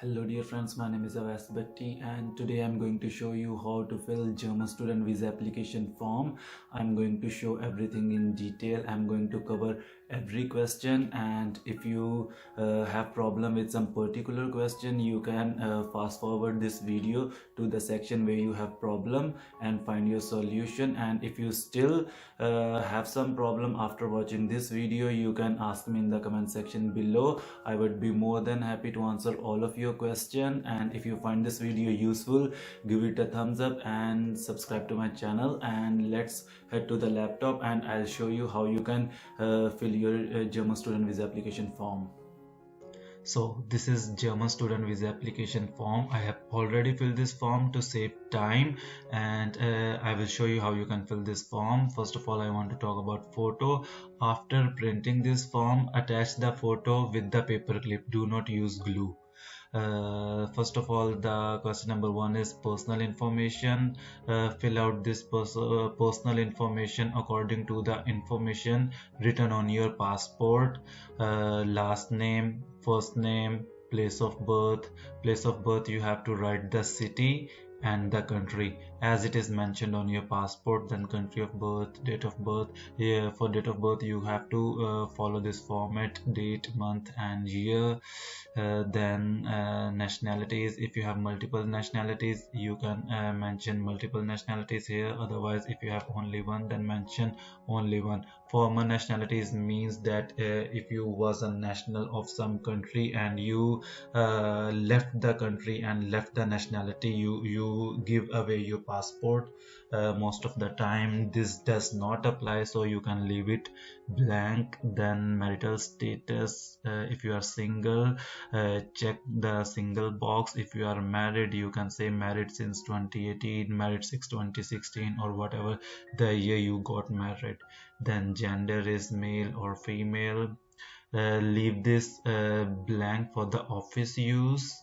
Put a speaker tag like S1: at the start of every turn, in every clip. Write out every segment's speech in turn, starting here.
S1: Hello dear friends, my name is Awais Bhatti and today I'm going to show you how to fill German student visa application form. I'm going to show everything in detail. I'm going to cover every question, and if you have problem with some particular question, you can fast forward this video to the section where you have problem and find your solution. And if you still have some problem after watching this video, you can ask me in the comment section below. I would be more than happy to answer all of your question. And if you find this video useful, give it a thumbs up and subscribe to my channel. And let's head to the laptop and I'll show you how you can fill your German student visa application form. So this is German student visa application form. I have already filled this form to save time, and I will show you how you can fill this form. First of all, I want to talk about photo. After printing this form, attach the photo with the paper clip. Do not use glue. First of all, the question number one is personal information. Fill out this personal information according to the information written on your passport. Last name, first name, place of birth. Place of birth, you have to write the city and the country as it is mentioned on your passport. Then country of birth, date of birth. Yeah, for date of birth you have to follow this format: date, month and year. Then nationalities, if you have multiple nationalities, you can mention multiple nationalities here. Otherwise, if you have only one, then mention only one. Former nationalities means that if you was a national of some country and you left the country and left the nationality, you give away your passport. Most of the time this does not apply, so you can leave it blank. Then marital status, if you are single, check the single box. If you are married, you can say married since 2018, married since 2016, or whatever the year you got married. Then gender is male or female. Leave this blank for the office use.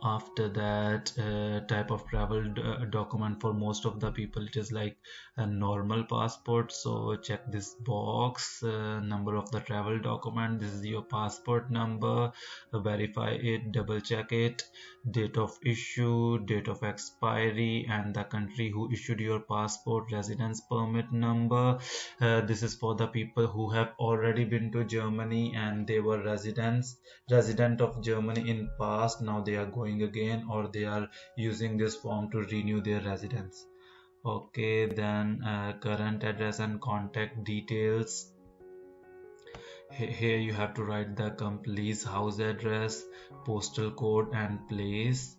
S1: After that, type of travel document, for most of the people it is like a normal passport, so check this box. Number of the travel document, this is your passport number. Verify it, double check it. Date of issue, date of expiry, and the country who issued your passport. Residence permit number, this is for the people who have already been to Germany and they were resident of Germany in past. Now they are going again, or they are using this form to renew their residence. Okay, then current address and contact details. Here you have to write the complete house address, postal code and place.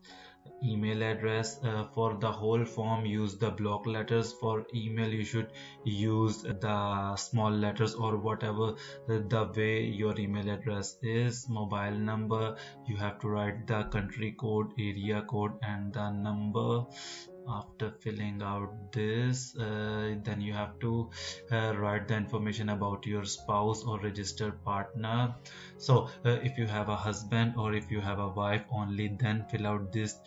S1: Email address, for the whole form use the block letters. For email you should use the small letters or whatever the way your email address is. Mobile number, you have to write the country code, area code and the number. After filling out this, then you have to write the information about your spouse or registered partner. So if you have a husband or if you have a wife, only then fill out this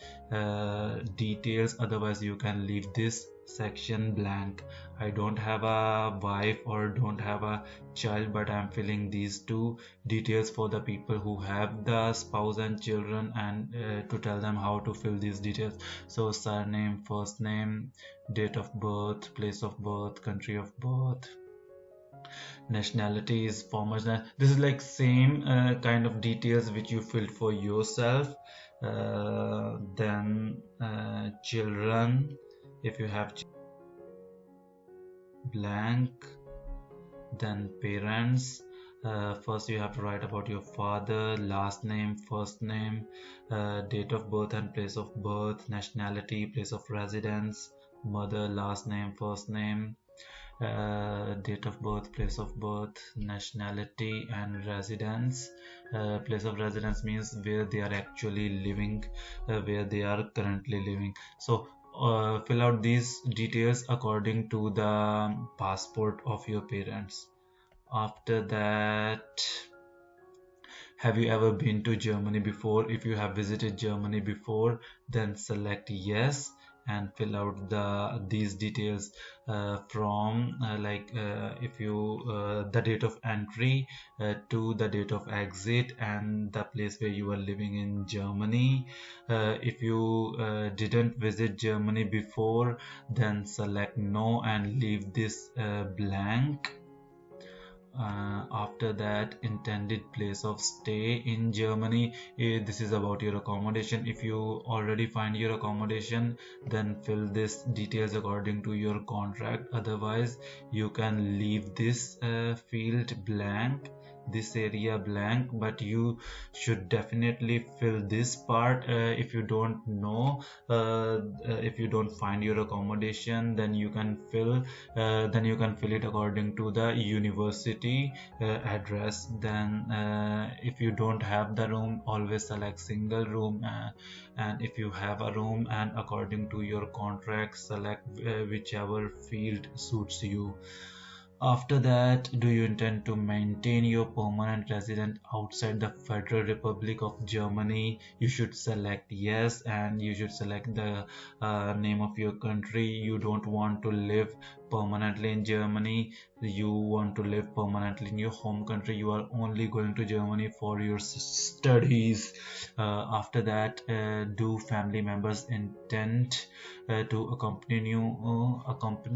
S1: details. Otherwise you can leave this section blank. I don't have a wife or don't have a child, but I'm filling these two details for the people who have the spouse and children, and to tell them how to fill these details. So surname, first name, date of birth, place of birth, country of birth. Nationality is former. This is like same kind of details which you filled for yourself. Then children, if you have blank. Then parents, first you have to write about your father, last name, first name, date of birth and place of birth. Nationality, place of residence. Mother, last name, first name, date of birth, place of birth, nationality and residence. Place of residence means where they are actually living, where they are currently living. So fill out these details according to the passport of your parents. After that, have you ever been to Germany before? If you have visited Germany before, then select yes, and fill out these details from if you the date of entry to the date of exit and the place where you are living in Germany. If you didn't visit Germany before, then select no and leave this blank. After that, intended place of stay in Germany. This is about your accommodation. If you already find your accommodation, then fill this details according to your contract. Otherwise, you can leave this field blank, this area blank, but you should definitely fill this part. If you don't know, if you don't find your accommodation, then you can fill it according to the university address. Then if you don't have the room, always select single room, and if you have a room and according to your contract, select whichever field suits you. After that, do you intend to maintain your permanent residence outside the Federal Republic of Germany? You should select yes, and you should select the name of your country. You don't want to live permanently in Germany. You want to live permanently in your home country. You are only going to Germany for your studies. After that, do family members intend to accompany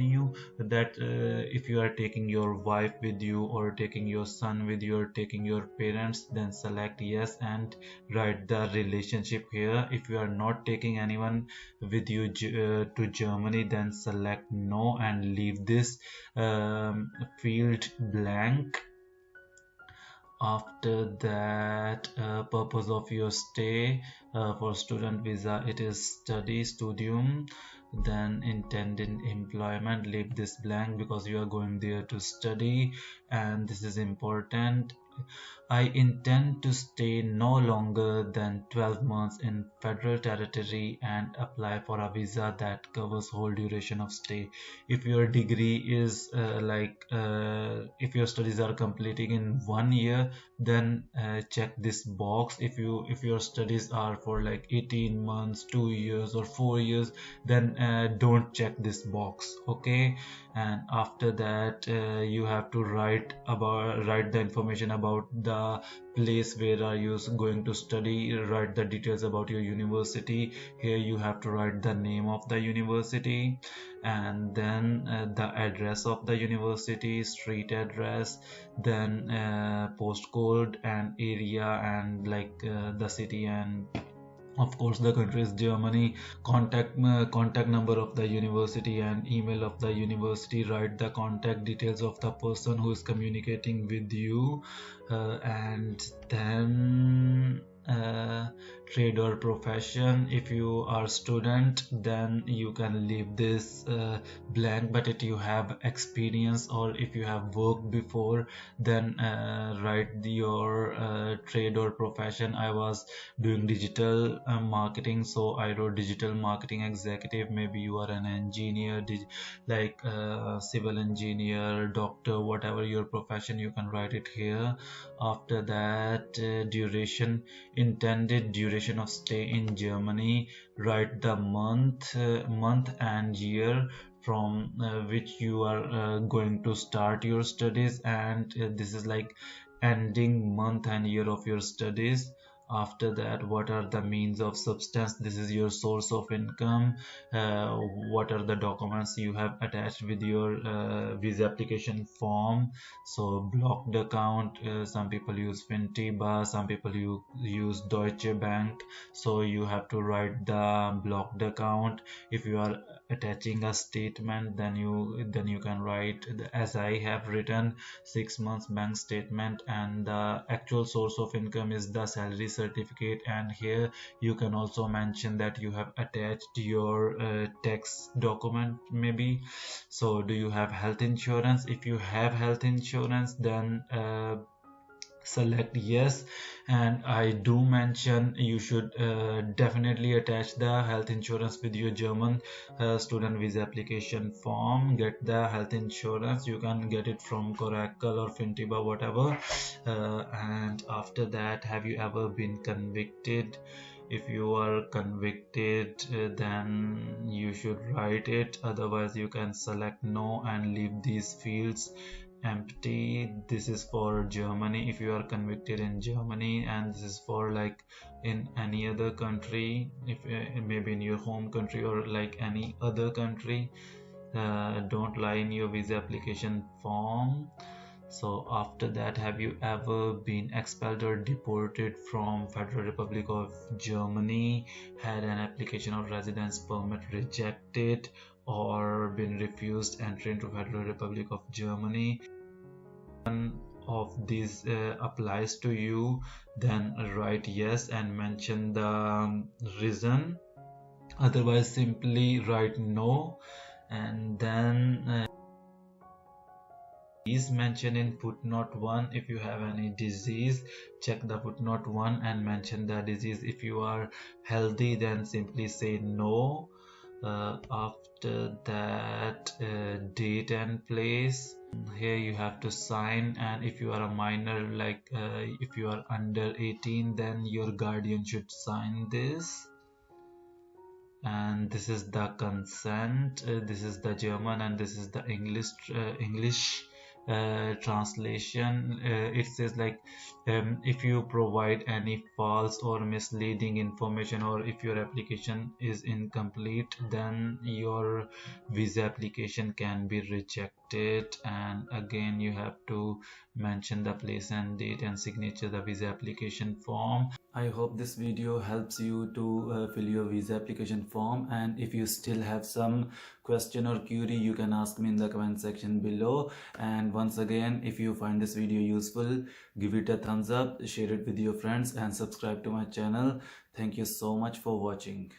S1: you that if you are taking your wife with you or taking your son with you or taking your parents, then select yes and write the relationship here. If you are not taking anyone with you to Germany, then select no and leave this field blank. After that, purpose of your stay for student visa, it is study studium. Then intended employment, leave this blank because you are going there to study, and this is important. I intend to stay no longer than 12 months in federal territory and apply for a visa that covers whole duration of stay. If your degree is if your studies are completing in 1 year, then check this box. If your studies are for like 18 months, 2 years or 4 years, then don't check this box, okay? And after that, you have to write the information about the place where are you going to study. Write the details about your university. Here you have to write the name of the university, and then the address of the university, street address, then postcode and area, and the city, and of course the country is Germany. Contact number of the university and email of the university. Write the contact details of the person who is communicating with you, and then trade or profession. If you are student, then you can leave this blank, but if you have experience or if you have worked before, then write your trade or profession. I was doing digital marketing, so I wrote digital marketing executive. Maybe you are an engineer, civil engineer, doctor, whatever your profession, you can write it here. After that, intended duration of stay in Germany. Write the month and year from which you are going to start your studies, and this is like ending month and year of your studies. After that, what are the means of subsistence? This is your source of income. What are the documents you have attached with your visa application form? So blocked account, some people use Fintiba, some people use Deutsche Bank, so you have to write the blocked account. If you are attaching a statement, then you can write as I have written 6 months bank statement, and the actual source of income is the salary certificate. And here you can also mention that you have attached your tax document maybe. So do you have health insurance? If you have health insurance, then select yes, and I do mention you should definitely attach the health insurance with your German student visa application form. Get the health insurance, you can get it from Coracle or Fintiba, whatever. And after that, have you ever been convicted If you are convicted, then you should write it. Otherwise you can select no and leave these fields empty. This is for Germany if you are convicted in Germany, and this is for like in any other country, if maybe in your home country or like any other country. Don't lie in your visa application form. So after that, have you ever been expelled or deported from Federal Republic of Germany, had an application of residence permit rejected, or been refused entry into Federal Republic of Germany? One of these applies to you, then write yes and mention the reason. Otherwise simply write no, and then is mentioned in footnote 1. If you have any disease, check the footnote 1 and mention the disease. If you are healthy, then simply say no. After that, date and place. Here you have to sign, and if you are a minor, like if you are under 18, then your guardian should sign this. And this is the consent. This is the German and this is the English translation. It says like if you provide any false or misleading information, or if your application is incomplete, then your visa application can be rejected. And again you have to mention the place and date and signature the visa application form. I hope this video helps you to fill your visa application form, and if you still have some question or query, you can ask me in the comment section below. And once again, if you find this video useful, give it a thumbs up, share it with your friends, and subscribe to my channel. Thank you so much for watching.